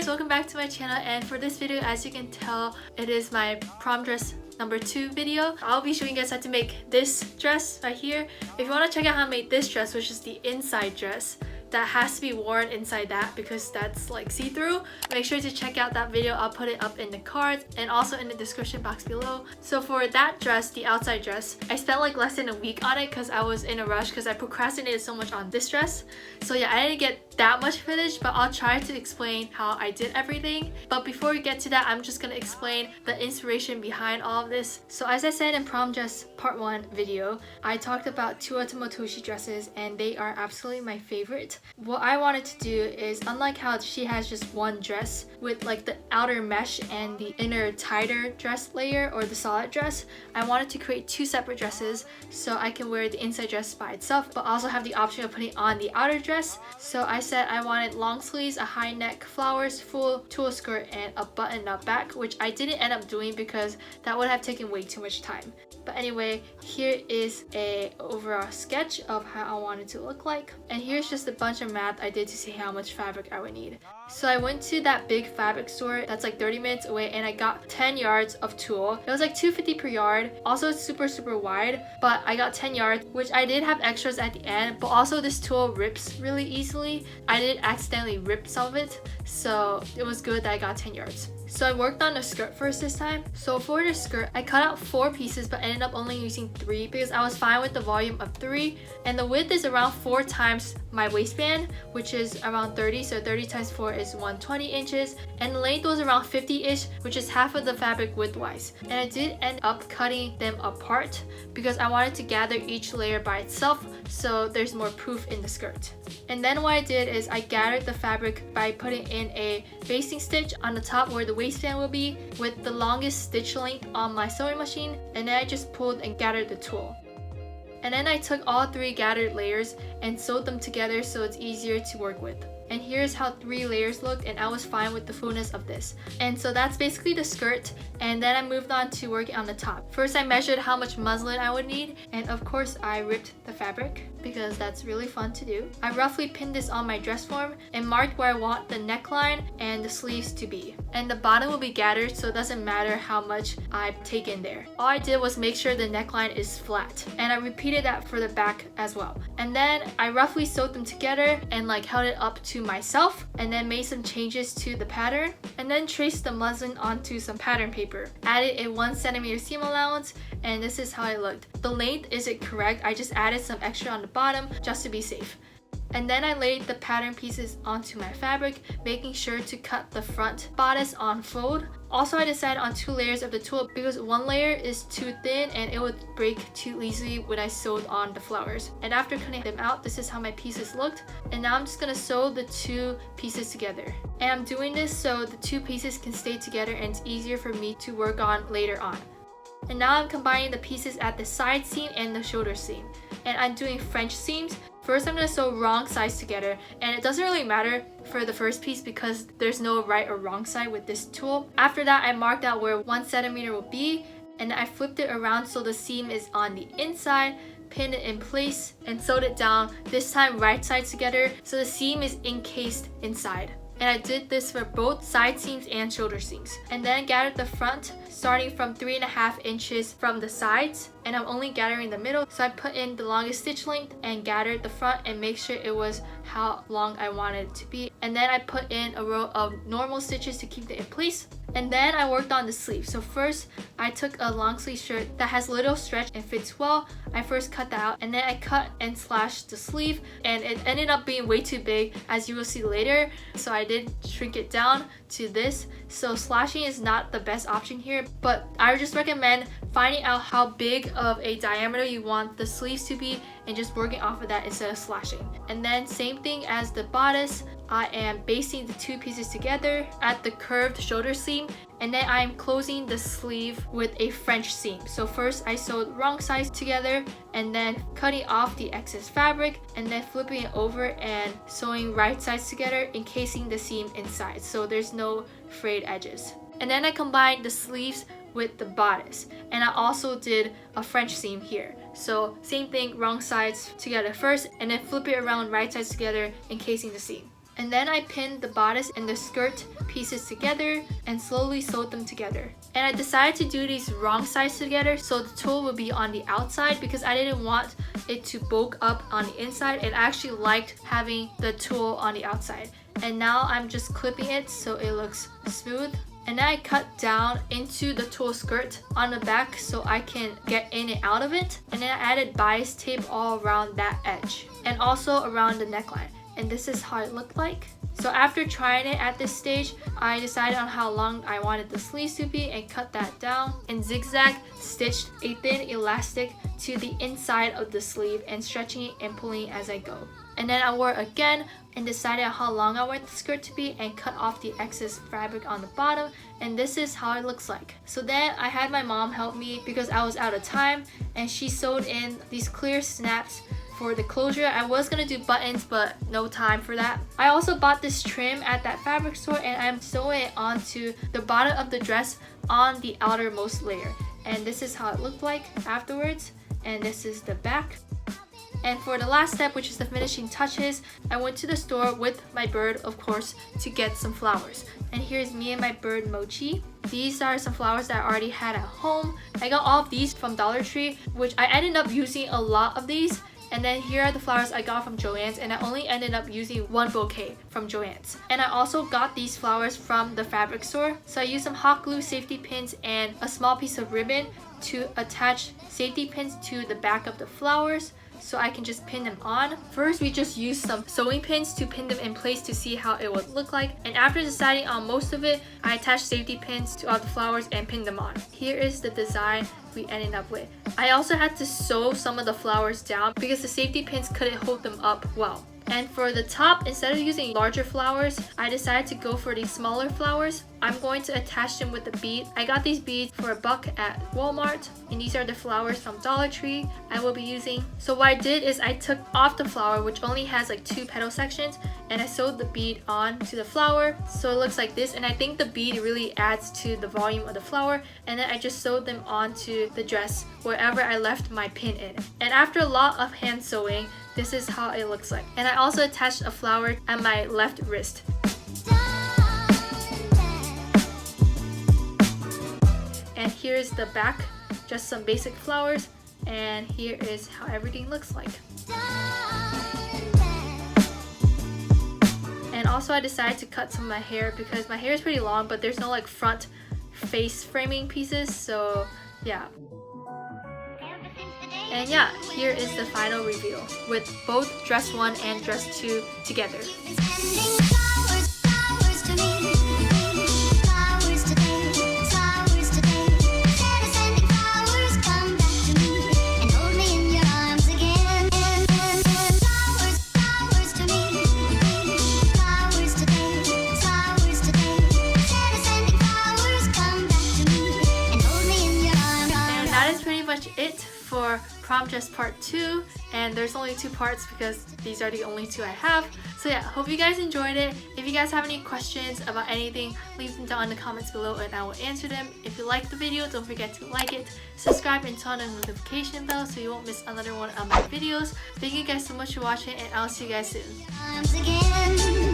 guys, welcome back to my channel, and for this video, as you can tell, it is my prom dress number 2 video. I'll be showing you guys how to make this dress right here. If you want to check out how I made this dress, which is the inside dress that has to be worn inside that because that's like see-through, make sure to check out that video. I'll put it up in the cards and also in the description box below. So for that dress, the outside dress, I spent like less than a week on it because I was in a rush because I procrastinated so much on this dress. So yeah, I didn't get that much footage, but I'll try to explain how I did everything. But before we get to that, I'm just gonna explain the inspiration behind all of this. So as I said in prom dress part 1 video, I talked about TEUTA Matoshi dresses and they are absolutely my favorite. What I wanted to do is, unlike how she has just one dress with like the outer mesh and the inner tighter dress layer or the solid dress, I wanted to create 2 separate dresses so I can wear the inside dress by itself but also have the option of putting on the outer dress. So I said I wanted long sleeves, a high neck, flowers, full tulle skirt, and a button-up back, which I didn't end up doing because that would have taken way too much time. But anyway, here is a overall sketch of how I wanted to look like, and here's just a bunch of math I did to see how much fabric I would need. So I went to that big fabric store that's like 30 minutes away and I got 10 yards of tulle. It was like $2.50 per yard. Also it's super wide, but I got 10 yards, which I did have extras at the end, but also this tulle rips really easily. I did accidentally rip some of it, so it was good that I got 10 yards. So I worked on the skirt first this time. So for the skirt, I cut out 4 pieces but ended up only using 3 because I was fine with the volume of 3. And the width is around 4 times my waistband, which is around 30. So 30 times 4 is 120 inches. And the length was around 50-ish, which is half of the fabric width-wise. And I did end up cutting them apart because I wanted to gather each layer by itself so there's more proof in the skirt. And then what I did is I gathered the fabric by putting in a basting stitch on the top where the waistband will be with the longest stitch length on my sewing machine, and then I just pulled and gathered the tulle. And then I took all 3 gathered layers and sewed them together so it's easier to work with. And here's how 3 layers looked, and I was fine with the fullness of this. And so that's basically the skirt, and then I moved on to working on the top. First I measured how much muslin I would need, and of course I ripped the fabric because that's really fun to do. I roughly pinned this on my dress form and marked where I want the neckline and the sleeves to be. And the bottom will be gathered, so it doesn't matter how much I take in there. All I did was make sure the neckline is flat, and I repeated that for the back as well. And then I roughly sewed them together and like held it up to myself, and then made some changes to the pattern, and then traced the muslin onto some pattern paper. Added a 1 cm seam allowance, and this is how it looked. The length isn't correct, I just added some extra on the bottom just to be safe. And then I laid the pattern pieces onto my fabric, making sure to cut the front bodice on fold. Also, I decided on 2 layers of the tulle because 1 layer is too thin and it would break too easily when I sewed on the flowers. And after cutting them out, this is how my pieces looked. And now I'm just gonna sew the 2 pieces together. And I'm doing this so the 2 pieces can stay together and it's easier for me to work on later on. And now I'm combining the pieces at the side seam and the shoulder seam. And I'm doing French seams. First, I'm going to sew wrong sides together, and it doesn't really matter for the first piece because there's no right or wrong side with this tulle. After that, I marked out where 1 cm will be, and I flipped it around so the seam is on the inside, pinned it in place, and sewed it down, this time right sides together, so the seam is encased inside. And I did this for both side seams and shoulder seams. And then gathered the front, starting from 3.5 inches from the sides. And I'm only gathering the middle, so I put in the longest stitch length and gathered the front and make sure it was how long I wanted it to be. And then I put in a row of normal stitches to keep it in place. And then I worked on the sleeve. So first, I took a long sleeve shirt that has little stretch and fits well. I first cut that out, and then I cut and slashed the sleeve, and it ended up being way too big, as you will see later. So I did shrink it down to this. So slashing is not the best option here, but I would just recommend finding out how big of a diameter you want the sleeves to be and just working off of that instead of slashing. And then same thing as the bodice, I am basting the 2 pieces together at the curved shoulder seam, and then I'm closing the sleeve with a French seam. So first I sewed wrong sides together and then cutting off the excess fabric and then flipping it over and sewing right sides together, encasing the seam inside so there's no frayed edges. And then I combined the sleeves with the bodice, and I also did a French seam here. So same thing, wrong sides together first and then flip it around right sides together, encasing the seam. And then I pinned the bodice and the skirt pieces together and slowly sewed them together. And I decided to do these wrong sides together so the tulle would be on the outside because I didn't want it to bulk up on the inside, and I actually liked having the tulle on the outside. And now I'm just clipping it so it looks smooth. And then I cut down into the tulle skirt on the back so I can get in and out of it. And then I added bias tape all around that edge and also around the neckline. And this is how it looked like. So after trying it at this stage, I decided on how long I wanted the sleeves to be and cut that down and zigzag stitched a thin elastic to the inside of the sleeve and stretching it and pulling it as I go. And then I wore it again and decided on how long I want the skirt to be and cut off the excess fabric on the bottom, and this is how it looks like. So then I had my mom help me because I was out of time, and she sewed in these clear snaps for the closure. I was gonna do buttons but no time for that. I also bought this trim at that fabric store and I'm sewing it onto the bottom of the dress on the outermost layer. And this is how it looked like afterwards, and this is the back. And for the last step, which is the finishing touches, I went to the store with my bird, of course, to get some flowers. And here's me and my bird Mochi. These are some flowers that I already had at home. I got all of these from Dollar Tree, which I ended up using a lot of these. And then here are the flowers I got from Joann's, and I only ended up using one bouquet from Joann's. And I also got these flowers from the fabric store. So I used some hot glue, safety pins, and a small piece of ribbon to attach safety pins to the back of the flowers so I can just pin them on. First, we just used some sewing pins to pin them in place to see how it would look like. And after deciding on most of it, I attached safety pins to all the flowers and pinned them on. Here is the design we ended up with. I also had to sew some of the flowers down because the safety pins couldn't hold them up well. And for the top, instead of using larger flowers, I decided to go for these smaller flowers. I'm going to attach them with the bead. I got these beads for $1 at Walmart, and these are the flowers from Dollar Tree I will be using. So what I did is I took off the flower, which only has like 2 petal sections, and I sewed the bead on to the flower so it looks like this. And I think the bead really adds to the volume of the flower. And then I just sewed them onto the dress wherever I left my pin in. And after a lot of hand sewing, this is how it looks like. And I also attached a flower at my left wrist. And here's the back, just some basic flowers. And here is how everything looks like. And also I decided to cut some of my hair because my hair is pretty long, but there's no like front face framing pieces, so yeah. And yeah, here is the final reveal with both dress 1 and dress 2 together. It for prom dress part 2, and there's only 2 parts because these are the only 2 I have. So yeah, hope you guys enjoyed it. If you guys have any questions about anything, leave them down in the comments below and I will answer them. If you like the video, don't forget to like it, subscribe, and turn on the notification bell so you won't miss another one of my videos. Thank you guys so much for watching, and I'll see you guys soon.